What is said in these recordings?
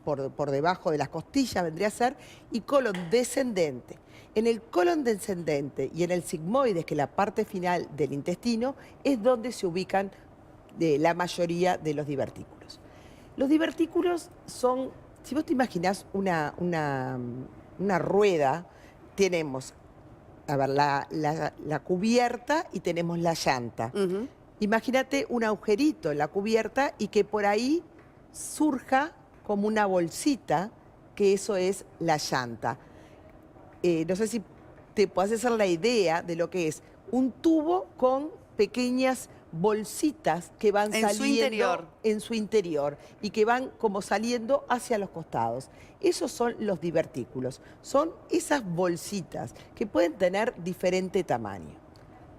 por debajo de las costillas vendría a ser, y colon descendente. En el colon descendente y en el sigmoides, que es la parte final del intestino, es donde se ubican la mayoría de los divertículos. Los divertículos son, si vos te imaginás una rueda, tenemos, a ver, la cubierta y tenemos la llanta. Imagínate un agujerito en la cubierta y que por ahí surja como una bolsita, que eso es la llanta. No sé si te podés hacer la idea de lo que es un tubo con pequeñas bolsitas que van saliendo en su interior y que van como saliendo hacia los costados. Esos son los divertículos. Son esas bolsitas que pueden tener diferente tamaño.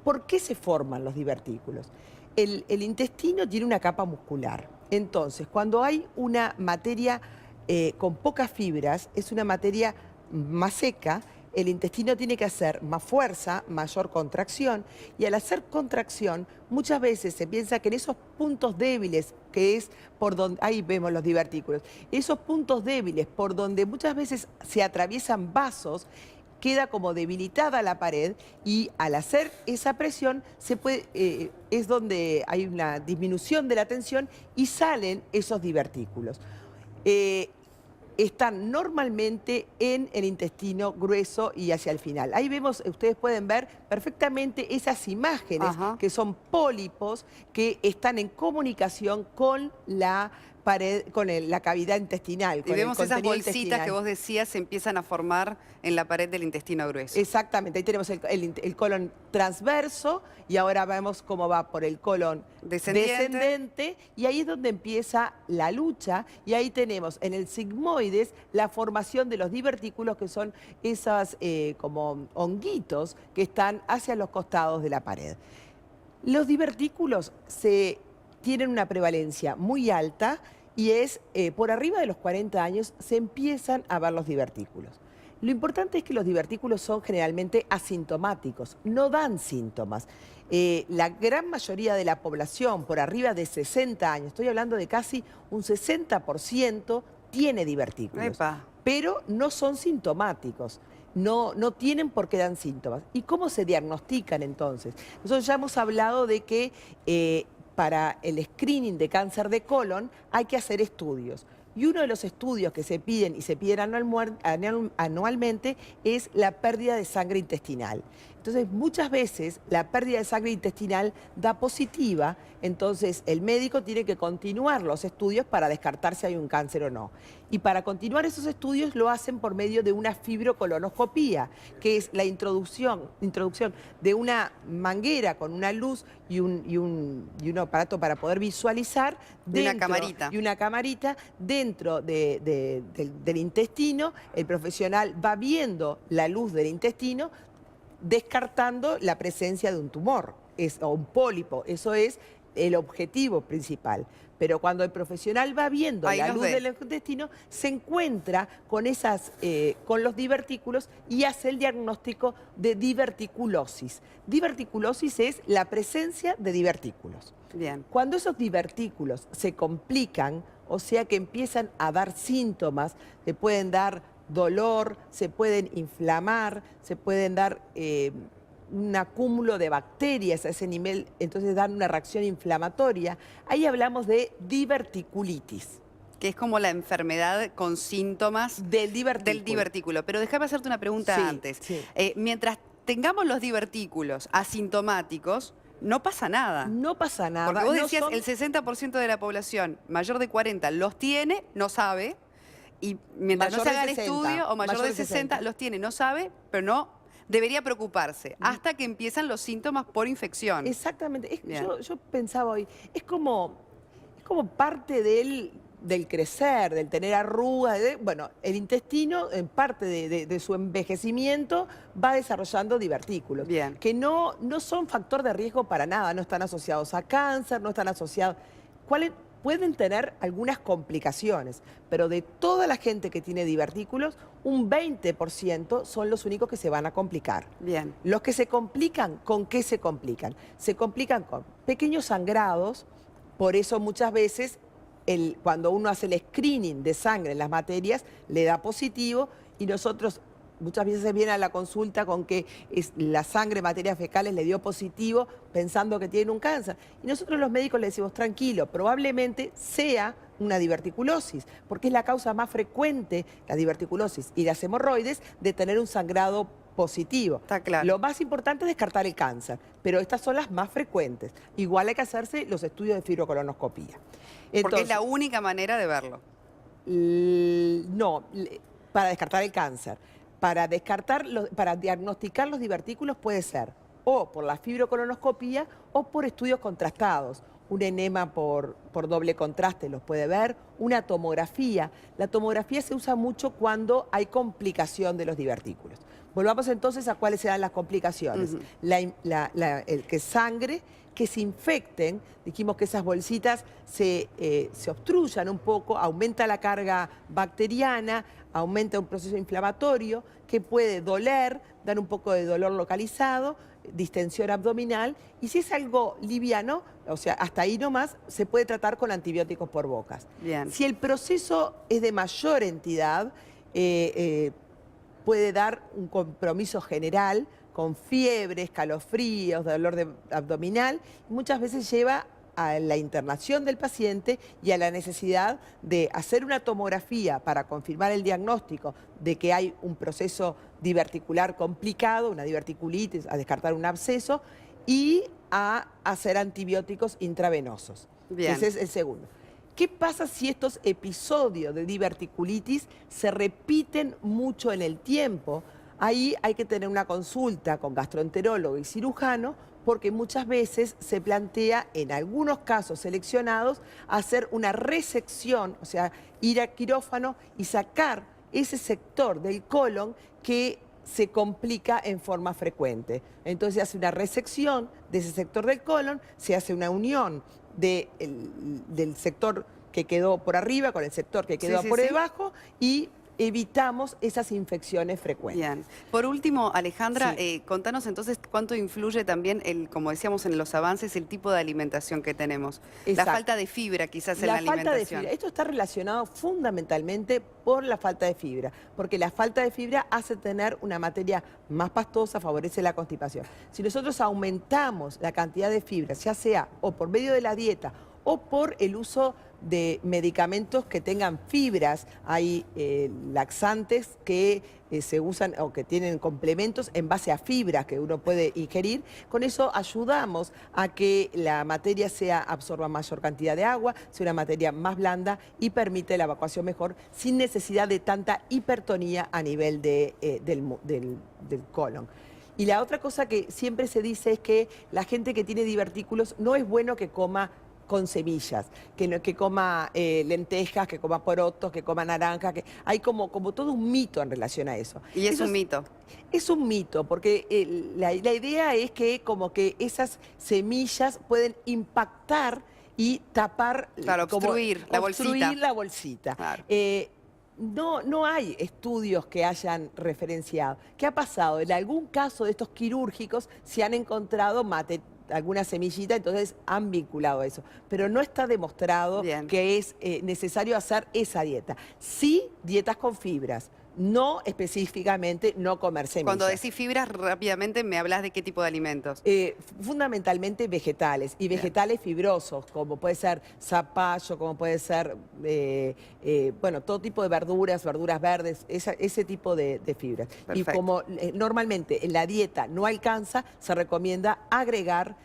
¿Por qué se forman los divertículos? El intestino tiene una capa muscular. Entonces, cuando hay una materia con pocas fibras, es una materia más seca, el intestino tiene que hacer más fuerza, mayor contracción, y al hacer contracción, muchas veces se piensa que en esos puntos débiles, que es por donde, ahí vemos los divertículos, esos puntos débiles por donde muchas veces se atraviesan vasos, queda como debilitada la pared y al hacer esa presión es donde hay una disminución de la tensión y salen esos divertículos. Están normalmente en el intestino grueso y hacia el final. Ahí vemos, ustedes pueden ver perfectamente esas imágenes que son pólipos que están en comunicación con la pared, con la cavidad intestinal. Y vemos esas bolsitas que vos decías se empiezan a formar en la pared del intestino grueso. Exactamente, ahí tenemos el colon transverso y ahora vemos cómo va por el colon descendente y ahí es donde empieza la lucha y ahí tenemos en el sigmoides la formación de los divertículos que son esas como honguitos que están hacia los costados de la pared. Los divertículos tienen una prevalencia muy alta y es por arriba de los 40 años se empiezan a ver los divertículos. Lo importante es que los divertículos son generalmente asintomáticos, no dan síntomas. La gran mayoría de la población por arriba de 60 años, estoy hablando de casi un 60%, tiene divertículos, pero no son sintomáticos. No tienen por qué dan síntomas. ¿Y cómo se diagnostican entonces? Nosotros ya hemos hablado de que para el screening de cáncer de colon hay que hacer estudios. Y uno de los estudios que se piden y se piden anualmente es la pérdida de sangre intestinal. Entonces, muchas veces la pérdida de sangre intestinal da positiva, entonces el médico tiene que continuar los estudios para descartar si hay un cáncer o no. Y para continuar esos estudios lo hacen por medio de una fibrocolonoscopía, que es la introducción de una manguera con una luz y un aparato para poder visualizar y una camarita dentro del intestino. El profesional va viendo la luz del intestino, descartando la presencia de un tumor o un pólipo. Eso es el objetivo principal. Pero cuando el profesional va viendo la luz del intestino, se encuentra con los divertículos y hace el diagnóstico de diverticulosis. Diverticulosis es la presencia de divertículos. Bien. Cuando esos divertículos se complican, o sea que empiezan a dar síntomas, se pueden dar dolor, se pueden inflamar, se pueden dar un acúmulo de bacterias a ese nivel, entonces dan una reacción inflamatoria. Ahí hablamos de diverticulitis. Que es como la enfermedad con síntomas del divertículo. Pero déjame hacerte una pregunta antes. Mientras tengamos los divertículos asintomáticos, no pasa nada. No pasa nada. Porque vos decías, el 60% de la población mayor de 40 los tiene, no sabe. Y mientras no se haga el estudio, o mayor de 60, los tiene, no sabe, pero no debería preocuparse, hasta que empiezan los síntomas por infección. Exactamente. Yo pensaba hoy, es como parte del crecer, del tener arrugas. Bueno, el intestino, en parte de su envejecimiento, va desarrollando divertículos. Bien. Que no son factor de riesgo para nada, no están asociados a cáncer, no están asociados... Pueden tener algunas complicaciones, pero de toda la gente que tiene divertículos, un 20% son los únicos que se van a complicar. Bien. Los que se complican, ¿con qué se complican? Se complican con pequeños sangrados, por eso muchas veces cuando uno hace el screening de sangre en las materias, le da positivo y nosotros muchas veces viene a la consulta con que la sangre, materias fecales, le dio positivo pensando que tiene un cáncer. Y nosotros los médicos le decimos, tranquilo, probablemente sea una diverticulosis, porque es la causa más frecuente, la diverticulosis y las hemorroides, de tener un sangrado positivo. Está claro. Lo más importante es descartar el cáncer, pero estas son las más frecuentes. Igual hay que hacerse los estudios de fibrocolonoscopía. Entonces, porque es la única manera de verlo. No, para descartar el cáncer. Para diagnosticar los divertículos puede ser o por la fibrocolonoscopía o por estudios contrastados. Un enema por doble contraste los puede ver, una tomografía. La tomografía se usa mucho cuando hay complicación de los divertículos. Volvamos entonces a cuáles serán las complicaciones. El que sangre, que se infecten, dijimos que esas bolsitas se obstruyan un poco, aumenta la carga bacteriana, aumenta un proceso inflamatorio que puede doler, dar un poco de dolor localizado, distensión abdominal, y si es algo liviano, o sea, hasta ahí nomás, se puede tratar con antibióticos por bocas. Bien. Si el proceso es de mayor entidad, puede dar un compromiso general con fiebre, escalofríos, dolor abdominal, y muchas veces lleva a la internación del paciente y a la necesidad de hacer una tomografía para confirmar el diagnóstico de que hay un proceso diverticular complicado, una diverticulitis, a descartar un absceso, y a hacer antibióticos intravenosos. Bien. Ese es el segundo. ¿Qué pasa si estos episodios de diverticulitis se repiten mucho en el tiempo? Ahí hay que tener una consulta con gastroenterólogo y cirujano, porque muchas veces se plantea, en algunos casos seleccionados, hacer una resección, o sea, ir a quirófano y sacar ese sector del colon que se complica en forma frecuente. Entonces se hace una resección de ese sector del colon, se hace una unión del sector que quedó por arriba con el sector que quedó por debajo y evitamos esas infecciones frecuentes. Bien. Por último, Alejandra, contanos entonces cuánto influye también, como decíamos en los avances, el tipo de alimentación que tenemos. Exacto. La falta de fibra quizás en la alimentación. Falta de fibra. Esto está relacionado fundamentalmente por la falta de fibra, porque la falta de fibra hace tener una materia más pastosa, favorece la constipación. Si nosotros aumentamos la cantidad de fibra, ya sea o por medio de la dieta o por el uso de medicamentos que tengan fibras, hay laxantes que se usan o que tienen complementos en base a fibras que uno puede ingerir. Con eso ayudamos a que la materia absorba mayor cantidad de agua, sea una materia más blanda y permite la evacuación mejor sin necesidad de tanta hipertonía a nivel del colon. Y la otra cosa que siempre se dice es que la gente que tiene divertículos no es bueno que coma con semillas, que coma lentejas, que coma porotos, que coma naranjas, que hay como todo un mito en relación a eso. ¿Y es un mito? Es un mito, porque la idea es que como que esas semillas pueden impactar y tapar... Claro, obstruir la bolsita. Claro. No hay estudios que hayan referenciado. ¿Qué ha pasado? En algún caso de estos quirúrgicos se han encontrado alguna semillita, entonces han vinculado eso. Pero no está demostrado que es necesario hacer esa dieta. Sí, dietas con fibras. No específicamente no comer semillas. Cuando decís fibras, rápidamente me hablas de qué tipo de alimentos. Fundamentalmente vegetales, y vegetales fibrosos, como puede ser zapallo, como puede ser, bueno, todo tipo de verduras verdes, ese tipo de fibras. Perfecto. Y como normalmente en la dieta no alcanza, se recomienda agregar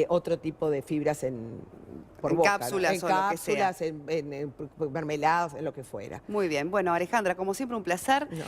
otro tipo de fibras por boca, cápsulas, ¿no? o lo que sea. En mermeladas, en lo que fuera. Muy bien. Bueno, Alejandra, como siempre, un placer. No.